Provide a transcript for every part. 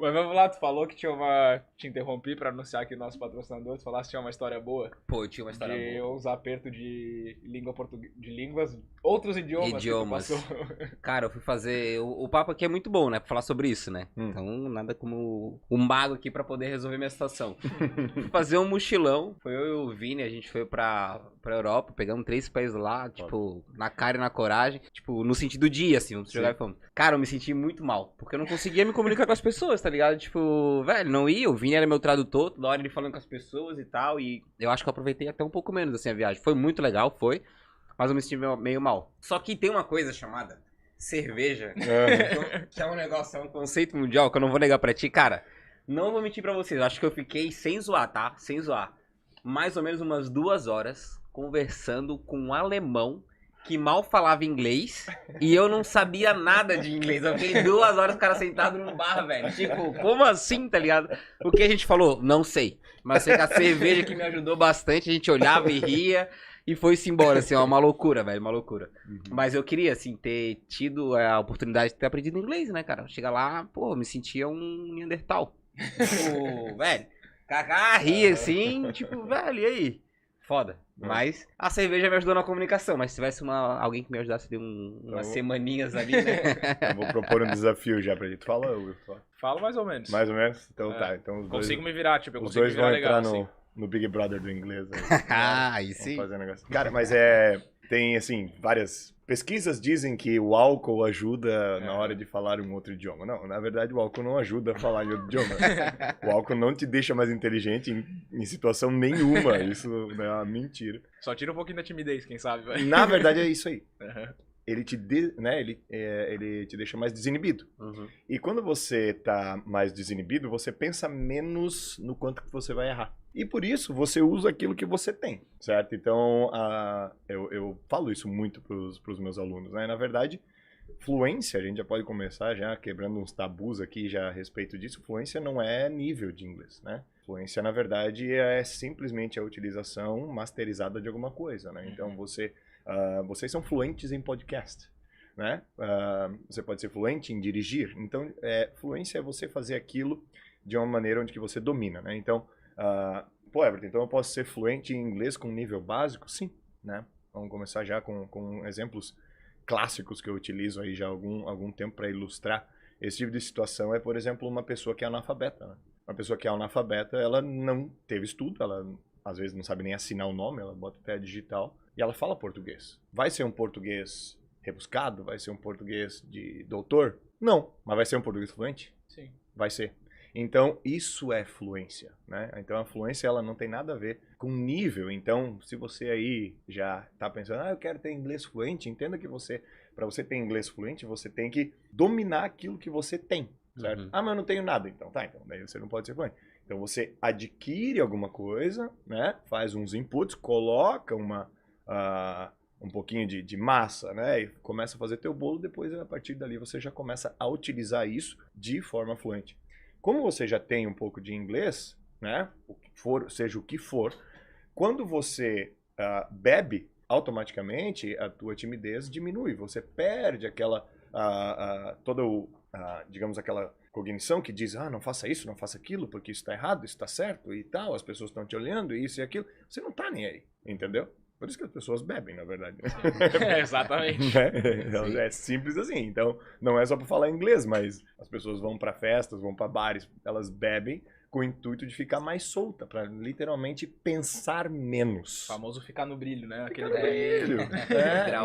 Mas vamos lá, tu falou que tinha uma... Te interrompi pra anunciar aqui o nosso patrocinador. Tu falasse que tinha uma história boa Pô, eu tinha uma história de boa. uns apertos de língua portuguesa, de línguas, outros idiomas que tu passou. Cara, eu fui fazer. O papo aqui é muito bom, né? Pra falar sobre isso, né? Então, nada como um mago aqui pra poder resolver minha situação. Fui fazer um mochilão. Foi eu e o Vini, a gente foi pra Europa, pegamos 3 países lá, tipo, na cara e na coragem. Tipo, no sentido dia, assim, vamos jogar e fomos. Cara, eu me senti muito mal, porque eu não conseguia me comunicar com as pessoas, tá ligado? Tipo, velho, não ia. O Vini era meu tradutor, toda hora ele falando com as pessoas e tal. E eu acho que eu aproveitei até um pouco menos, assim, a viagem. Foi muito legal, foi. Mas eu me senti meio mal. Só que tem uma coisa chamada cerveja, que é um negócio, é um conceito mundial que eu não vou negar pra ti, cara. Não vou mentir pra vocês, eu acho que eu fiquei sem zoar, tá? Sem zoar. Mais ou menos umas 2 horas conversando com um alemão que mal falava inglês e eu não sabia nada de inglês. Eu fiquei 2 horas, o cara sentado num bar, velho. Tipo, como assim, tá ligado? O que a gente falou? Não sei. Mas sei que a cerveja que me ajudou bastante, a gente olhava e ria. E foi-se embora, assim, ó, uma loucura, velho, uma loucura. Mas eu queria, assim, ter tido a oportunidade de ter aprendido inglês, né, cara? Chegar lá, pô, eu me sentia um Neandertal. Tipo, velho, cacá, ria, assim, tipo, velho, e aí? Foda. Mas a cerveja me ajudou na comunicação, mas se tivesse alguém que me ajudasse de umas semaninhas ali, né? Eu vou propor um desafio já pra gente. Fala, Will. Fala mais ou menos. Mais ou menos? Então tá. Então Consigo me virar, tipo, eu os consigo me dois virar vão legal, entrar assim. no Big Brother do inglês. Aí Vamos sim. fazer um negócio. Cara, mas tem, assim, várias pesquisas dizem que o álcool ajuda na hora de falar um outro idioma. Não, na verdade o álcool não ajuda a falar em outro idioma. O álcool não te deixa mais inteligente em situação nenhuma. Isso é uma mentira. Só tira um pouquinho da timidez, quem sabe, velho. Na verdade é isso aí. Uhum. Ele ele te deixa mais desinibido. E quando você tá mais desinibido, você pensa menos no quanto que você vai errar. E por isso, você usa aquilo que você tem, certo? Então, eu falo isso muito pros meus alunos, né? Na verdade, fluência, a gente já pode começar já quebrando uns tabus aqui já a respeito disso. Fluência não é nível de inglês, né? Fluência, na verdade, é simplesmente a utilização masterizada de alguma coisa, né? Então, vocês são fluentes em podcast, né? Você pode ser fluente em dirigir. Então, fluência é você fazer aquilo de uma maneira onde que você domina, né? Então, pô, Everton, então eu posso ser fluente em inglês com nível básico? Sim, né? Vamos começar já com exemplos clássicos que eu utilizo aí já há algum tempo para ilustrar esse tipo de situação. É, por exemplo, uma pessoa que é analfabeta, né? Uma pessoa que é analfabeta, ela não teve estudo, ela às vezes não sabe nem assinar o nome, ela bota até digital e ela fala português. Vai ser um português rebuscado? Vai ser um português de doutor? Não, mas vai ser um português fluente? Sim. Vai ser. Então, isso é fluência, né? Então, a fluência, ela não tem nada a ver com nível. Então, se você aí já está pensando, eu quero ter inglês fluente, entenda que para você ter inglês fluente, você tem que dominar aquilo que você tem, certo? Mas eu não tenho nada. Então, então daí você não pode ser fluente. Então, você adquire alguma coisa, né? Faz uns inputs, coloca um pouquinho de massa, né? E começa a fazer teu bolo, depois, a partir dali, você já começa a utilizar isso de forma fluente. Como você já tem um pouco de inglês, né? Seja o que for, quando você bebe, automaticamente a tua timidez diminui. Você perde aquela, digamos, aquela cognição que diz, não faça isso, não faça aquilo, porque isso está errado, isso está certo e tal, as pessoas estão te olhando, isso e aquilo. Você não tá nem aí, entendeu? Por isso que as pessoas bebem, na verdade. Exatamente. É simples assim. Então, não é só para falar inglês, mas as pessoas vão para festas, vão para bares, elas bebem com o intuito de ficar mais solta, para literalmente pensar menos. O famoso ficar no brilho, né? Aquele brilho.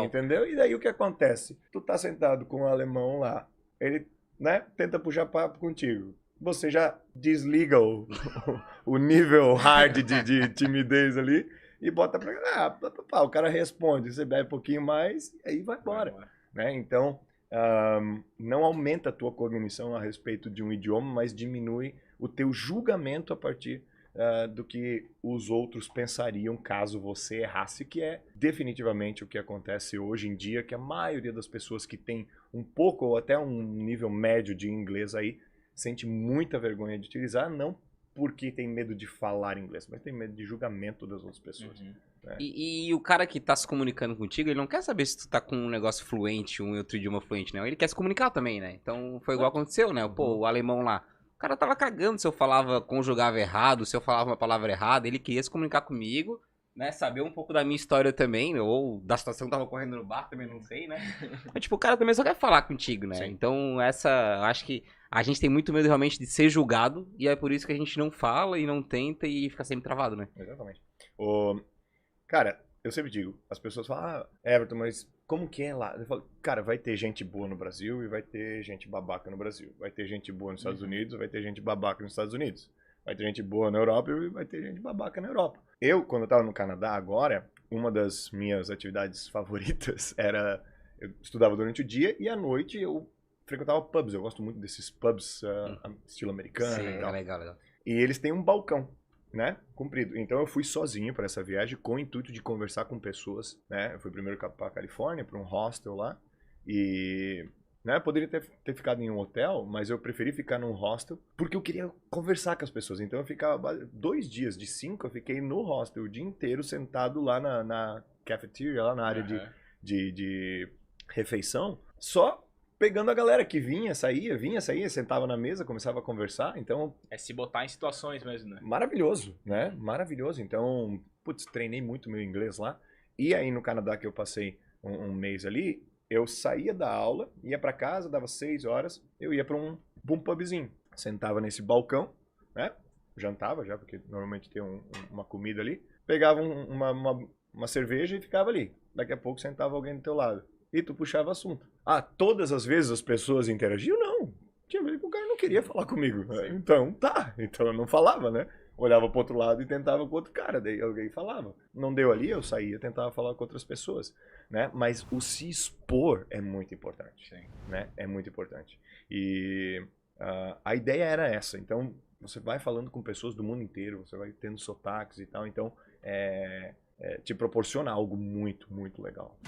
Entendeu? E daí o que acontece? Tu tá sentado com um alemão lá, ele, né, tenta puxar papo contigo. Você já desliga o nível hard de timidez ali, e bota pra o cara responde, você bebe um pouquinho mais e aí vai embora, né? Então, não aumenta a tua cognição a respeito de um idioma, mas diminui o teu julgamento a partir do que os outros pensariam caso você errasse, que é definitivamente o que acontece hoje em dia, que a maioria das pessoas que tem um pouco ou até um nível médio de inglês aí, sente muita vergonha de utilizar, não porque tem medo de falar inglês, mas tem medo de julgamento das outras pessoas. Né? E o cara que tá se comunicando contigo, ele não quer saber se tu tá com um negócio fluente, um outro idioma fluente, não. Ele quer se comunicar também, né? Então foi igual aconteceu, né? Pô, o alemão lá. O cara tava cagando se eu conjugava errado, se eu falava uma palavra errada. Ele queria se comunicar comigo, né? Saber um pouco da minha história também, né? Ou da situação que tava ocorrendo no bar, também não sei, né? Mas, tipo, o cara também só quer falar contigo, né? Sim. Então, acho que a gente tem muito medo realmente de ser julgado. E é por isso que a gente não fala e não tenta e fica sempre travado, né? Exatamente. Cara, eu sempre digo, as pessoas falam, Everton, mas como que é lá? Eu falo, cara, vai ter gente boa no Brasil e vai ter gente babaca no Brasil. Vai ter gente boa nos Estados Unidos, vai ter gente babaca nos Estados Unidos. Vai ter gente boa na Europa e vai ter gente babaca na Europa. Quando eu tava no Canadá agora, uma das minhas atividades favoritas era, eu estudava durante o dia e à noite eu frequentava pubs. Eu gosto muito desses pubs estilo americano. Sim, e tal. legal. E eles têm um balcão, né, comprido. Então eu fui sozinho para essa viagem com o intuito de conversar com pessoas, né? Eu fui primeiro para Califórnia, para um hostel lá e, né, poderia ter ficado em um hotel, mas eu preferi ficar num hostel porque eu queria conversar com as pessoas. Então eu ficava 2 dias de 5, eu fiquei no hostel o dia inteiro sentado lá na cafeteria, lá na área de refeição, só pegando a galera que vinha, saía, sentava na mesa, começava a conversar, então... É se botar em situações mesmo, né? Maravilhoso, né? Maravilhoso. Então, treinei muito meu inglês lá. E aí no Canadá que eu passei um mês ali, eu saía da aula, ia pra casa, dava 6 horas, eu ia pra um pubzinho. Sentava nesse balcão, né? Jantava já, porque normalmente tem uma comida ali. Pegava uma cerveja e ficava ali. Daqui a pouco sentava alguém do teu lado. E tu puxava assunto. Todas as vezes as pessoas interagiam? Não. Tinha vez que o cara não queria falar comigo. Então, Então eu não falava, né? Olhava pro outro lado e tentava com outro cara. Daí alguém falava. Não deu ali, eu saía, tentava falar com outras pessoas, né? Mas o se expor é muito importante. Sim. Né? É muito importante. E a ideia era essa. Então, você vai falando com pessoas do mundo inteiro, você vai tendo sotaques e tal. Então, te proporciona algo muito, muito legal.